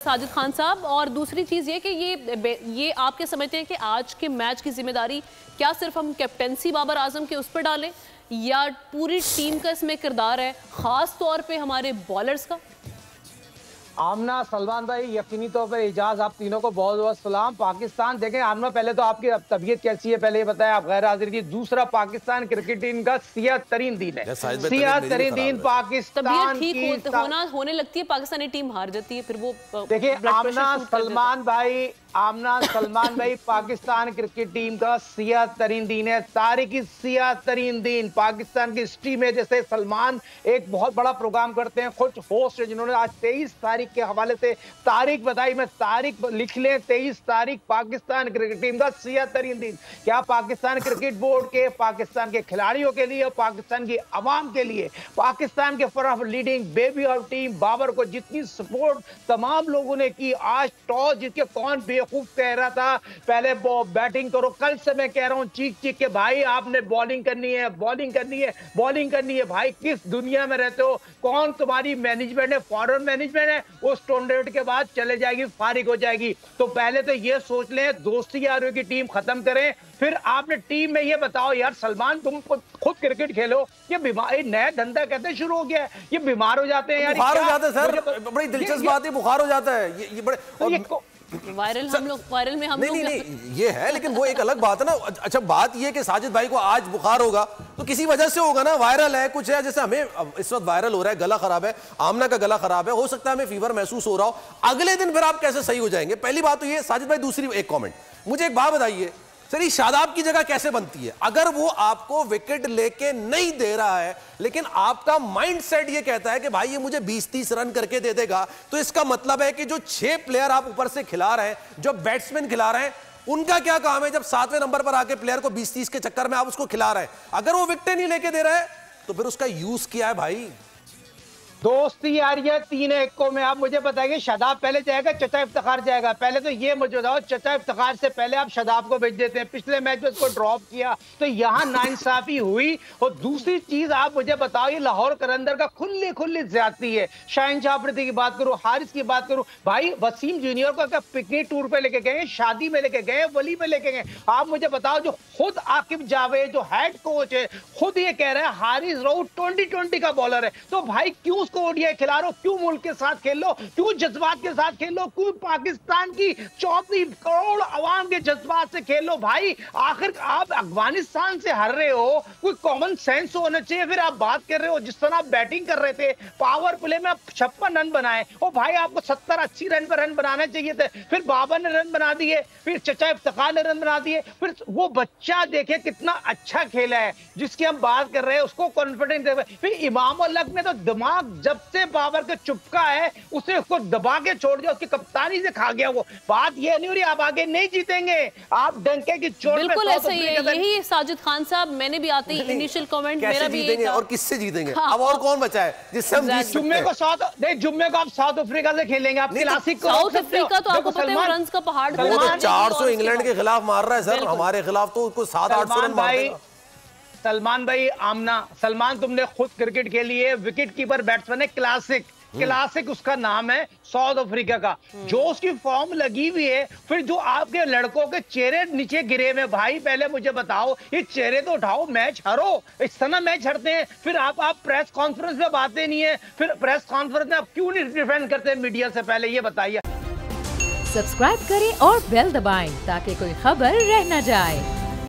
साजिद खान साहब। और दूसरी चीज़ ये कि ये आपके समझते हैं कि आज के मैच की जिम्मेदारी क्या सिर्फ हम कैप्टेंसी बाबर आजम के उस पर डालें या पूरी टीम का इसमें किरदार है, ख़ास तौर पे हमारे बॉलर्स का? आमना, सलमान भाई, यकीनी तौर पर एजाज, आप तीनों को बहुत बहुत सलाम। पाकिस्तान देखें, आमना पहले तो आपकी तबीयत कैसी है पहले ये बताएं, आप गैर हाजिर की। दूसरा, पाकिस्तान क्रिकेट टीम का सेहत तरीन दिन है, सेहत तरीन दिन पाकिस्तान ठीक होने लगती है, पाकिस्तानी टीम हार जाती है, फिर वो देखिए आमना सलमान भाई पाकिस्तान क्रिकेट टीम का सेहत तरीन दिन है, तारीखी सेहत तरीन दिन पाकिस्तान की हिस्ट्री में। जैसे सलमान एक बहुत बड़ा प्रोग्राम करते हैं, खुद होस्ट है, जिन्होंने आज 23 तारीख के हवाले से तारीख बताई, मैं तारीख लिख लें, 23 तारीख पाकिस्तान क्रिकेट टीम का सेहत तरीन दिन। क्या पाकिस्तान क्रिकेट बोर्ड के, पाकिस्तान के खिलाड़ियों के लिए, पाकिस्तान की आवाम के लिए, पाकिस्तान के for leading baby of team Babar को जितनी सपोर्ट तमाम लोगों ने की, आज टॉस जीत के कौन बेवकूफ कह रहा था पहले बैटिंग करो, कल से मैं कह रहा हूं चीख चीख के भाई आपने बॉलिंग करनी है, बॉलिंग करनी है, बॉलिंग करनी है। भाई किस दुनिया में रहते हो? कौन तुम्हारी मैनेजमेंट है? फॉरेन मैनेजमेंट है, उस टूर्नामेंट के बाद चले जाएगी, फारिग हो जाएगी। तो पहले तो ये सोच लें, दोस्ती यारों की टीम खत्म करें, फिर आपने टीम में ये बताओ यार सलमान तुम खुद क्रिकेट खेलो, ये बीमारी नया धंधा कहते शुरू हो गया है, ये बीमार हो जाते हैं यार, बुखार हो जाता है सर, बड़ी दिलचस्प बात है, बुखार हो जाता है ये बड़े वायरल हम लोग नहीं ये है, लेकिन वो एक अलग बात है ना। अच्छा बात ये कि साजिद भाई को आज बुखार होगा तो किसी वजह से होगा ना, वायरल है कुछ है, जैसे हमें इस वक्त वायरल हो रहा है, गला खराब है, आमना का गला खराब है, हो सकता है हमें फीवर महसूस हो रहा हो, अगले दिन फिर आप कैसे सही हो जाएंगे? पहली बात तो ये साजिद भाई। दूसरी एक कॉमेंट, मुझे एक बात बताइए सर, ये शादाब की जगह कैसे बनती है? अगर वो आपको विकेट लेके नहीं दे रहा है लेकिन आपका माइंडसेट ये कहता है कि भाई ये मुझे 20-30 रन करके दे देगा, तो इसका मतलब है कि जो 6 प्लेयर आप ऊपर से खिला रहे हैं, जो बैट्समैन खिला रहे हैं, उनका क्या काम है जब 7वें नंबर पर आके प्लेयर को 20-30 के चक्कर में आप उसको खिला रहे हैं? अगर वो विकेट नहीं लेके दे रहा है तो फिर उसका यूज क्या है भाई? दोस्ती यार ये 3-1 को में आप मुझे बताइए, शादाब पहले जाएगा चचा इफ्तिखार जाएगा? पहले तो ये मुझे बताओ, चचा इफ्तिखार से पहले आप शादाब को भेज देते हैं, पिछले मैच में उसको ड्रॉप किया तो यहाँ नाइंसाफी हुई। और दूसरी चीज आप मुझे बताओ, ये लाहौर कलंदर का खुली ज्यादती है। शाहीन आफरीदी की बात करूं, हारिस की बात करूं, भाई वसीम जूनियर को क्या पिकनिक टूर पे लेके गए, शादी में लेके गए, वली में लेके गए? आप मुझे बताओ, जो खुद आकिब जावेद जो हेड कोच है खुद ये कह रहे हैं हारिस रऊफ 2020 का बॉलर है, तो भाई क्यों उसको ओडीआई खिला रहे हो? क्यों मुल्क के साथ खेल लो? क्यों जज्बात के साथ खेल लो? क्यों पाकिस्तान की 34 करोड़ अवाम के जज्बात से खेल लो? भाई आखिर आप अफगानिस्तान से हार रहे हो, कोई कॉमन सेंस होना चाहिए। फिर आप बात कर रहे हो जिस तरह आप बैटिंग कर रहे थे, पावर प्ले में आप 56 रन बनाए, और भाई आपको 70-80 रन पर रन बनाने चाहिए थे, फिर बाबर ने रन बना दिए, फिर चचा इफ्तिखार ने रन बना दिए, फिर वो बच्चा देखे कितना अच्छा खेला है जिसकी हम बात कर रहे हैं, उसको कॉन्फिडेंस। फिर इमाम उल-हक ने तो दिमाग जब से बाबर के चुपका है उसे उसको दबा के छोड़ दिया, उसकी कप्तानी से खा गया। वो बात ये नहीं हो रही, आप आगे नहीं जीतेंगे, आप डंके की चोट। बिल्कुल ऐसा ही है, यही साजिद खान साहब, मैंने भी आते ही इनिशियल कमेंट मेरा भी जीतेंगे और किससे जीतेंगे? अब और कौन बचा है जिससे हम जीत? जुम्मे को आप साउथ अफ्रीका से खेलेंगे, आप क्लासिक को। साउथ अफ्रीका तो आपको पता है रन्स का पहाड़, 400 इंग्लैंड के खिलाफ मार रहा है सर, हमारे खिलाफ तो उसको 700-800 रन मार देगा। सलमान भाई, आमना, सलमान तुमने खुद क्रिकेट खेली है, विकेट कीपर बैट्समैन है, क्लासिक उसका नाम है साउथ अफ्रीका का, जो उसकी फॉर्म लगी हुई है। फिर जो आपके लड़कों के चेहरे नीचे गिरे हुए, भाई पहले मुझे बताओ, ये चेहरे तो उठाओ, मैच हारो, इस तरह मैच हारते हैं, फिर आप प्रेस कॉन्फ्रेंस में बातें नहीं है, फिर प्रेस कॉन्फ्रेंस में आप क्यों नहीं डिफेंड करते मीडिया से? पहले ये बताइए। सब्सक्राइब करें और बेल दबाएं ताकि कोई खबर रह न जाए।